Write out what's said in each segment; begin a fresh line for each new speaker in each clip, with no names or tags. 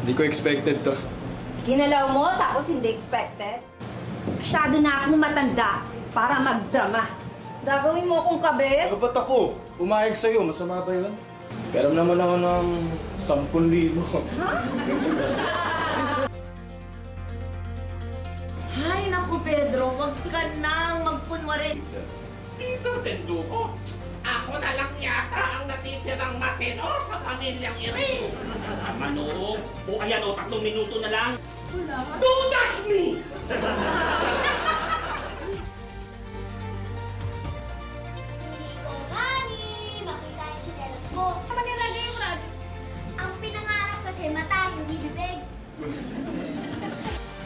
Hindi ko expected to.
Ginalaw mo tapos hindi expected? Masyado na akong matanda para magdrama. Gagawin mo akong kabit?
Ano ba't ako? Umayag sa'yo, masama ba yun? Pero naman ako ng 10,000.
Ay, naku Pedro, wag ka nang magkunwari.
Peter Tenduko, ako na lang yata ang natitirang matino sa pamilyang ire. Manong, o ayan o, 3 minuto na lang.
Wala.
Don't touch me!
Hindi ko ngani, makita yung tsinelas mo. Tama nilagay yung radyo. Ang pinangarap kasi mata, hindi bibig.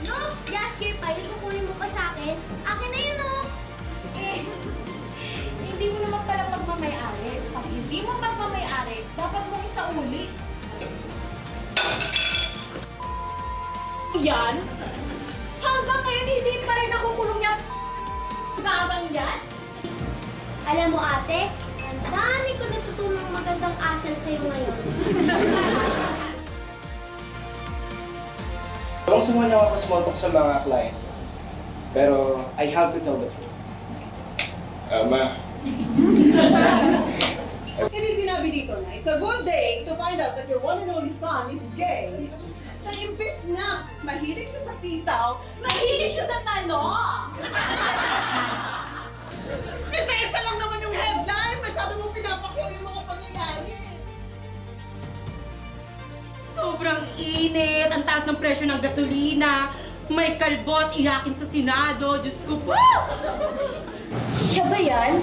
No, last year pa, yun kukunin mo pa sa akin. Akin na yun, oh.
Eh, hindi mo naman pala pagmamayari. Pag hindi mo pagmamayari, dapat mong isauli. Yan? Hanggang ngayon, hindi pa rin nakukulong yung babang yan?
Alam mo, ate, ang dami ko natutunang magandang asal sa'yo ngayon.
Huwag sa mga ako small talk sa mga client. Pero I have to tell the truth. Ma.
Hindi sinabi dito na it's a good day to find out that your one and only son is gay. Na imbis na mahilig siya sa sitaw,
Mahilig siya sa talo!
isa-isa lang naman yung headline. Masyado mong pinapakyaw yung mga pangyayari.
Sobrang init, ang taas ng presyo ng gasolina, may kalbot, iyakin sa Senado, Diyos ko po!
Siya ba yan?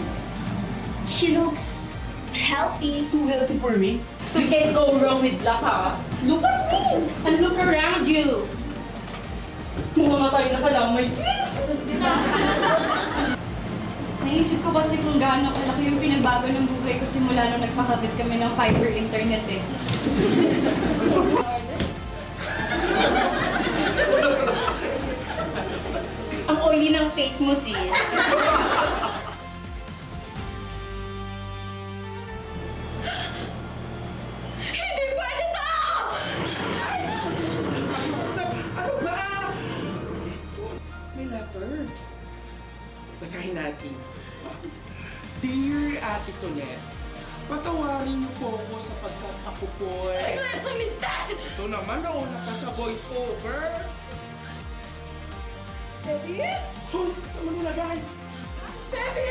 She looks healthy.
Too healthy for me. You can't go wrong with luck, ha? Look at me! And look around you! Mukhang nga tayo nasa lamay, sis!
Naisip ko kasi kung gaano kalaki yung pinagbago ng buhay ko simula nung nagpakabit kami ng fiber internet eh.
Ang oily ng face mo, sis.
Hindi pwede to!
Ano ba? May letter. Basahin natin. Dear Ate Tonet, patawarin niyo po ako sapagkat ako po
Ay, klasa mintat!
Ito naman, nauna ka sa voice over.
Baby?
Hoy, saan mo nilagay?
Baby!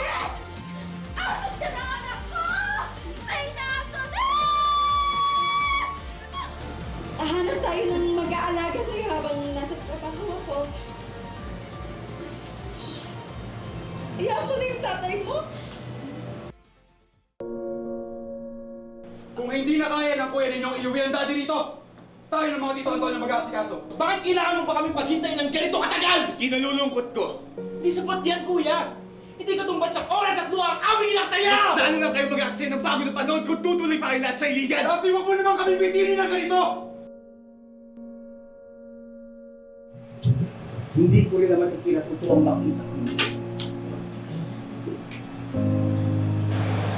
Asan ka na anak ko? Say na to na! Hanap tayo ng mag-aalaga sa'yo habang nasa trabaho ko. Iyan mo na yung tatay mo?
Kung hindi na kaya ng kuya ninyong iuwi ang daddy rito, tayo ng mga tito Antonio mag-aasikaso.
Bakit kailangan mo pa kami paghintayin ng ganito katagal?
Kinalulungkot ko.
Hindi sapat yan, kuya. Hindi ka tumbas ng oras at luha ang aming ilang saya!
Mas lalo na kayo mag-aksaya ng bago na panahon kung tutuloy pa kayo lahat sa iligan.
Rafi, wag mo naman kami bitinin ng ganito!
Hindi ko rin naman ikinatutuwang makita ko.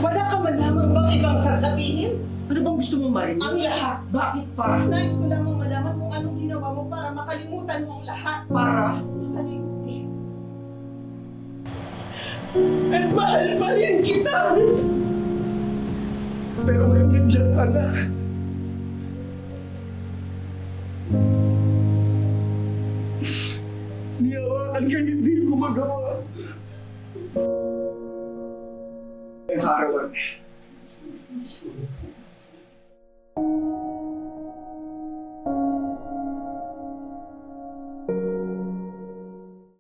Wala ka man lamang bang ibang sasabihin?
Ano bang gusto mong marinig?
Ang lahat.
Bakit pa?
Nais ko lamang malaman kung anong ginawa mo para makalimutan mo ang lahat.
Para?
Makalimutin. At mahal pa rin kita.
Pero ngayon nandiyan ka na. Niyawakan ka, hindi ko magawa. Ay, harawan.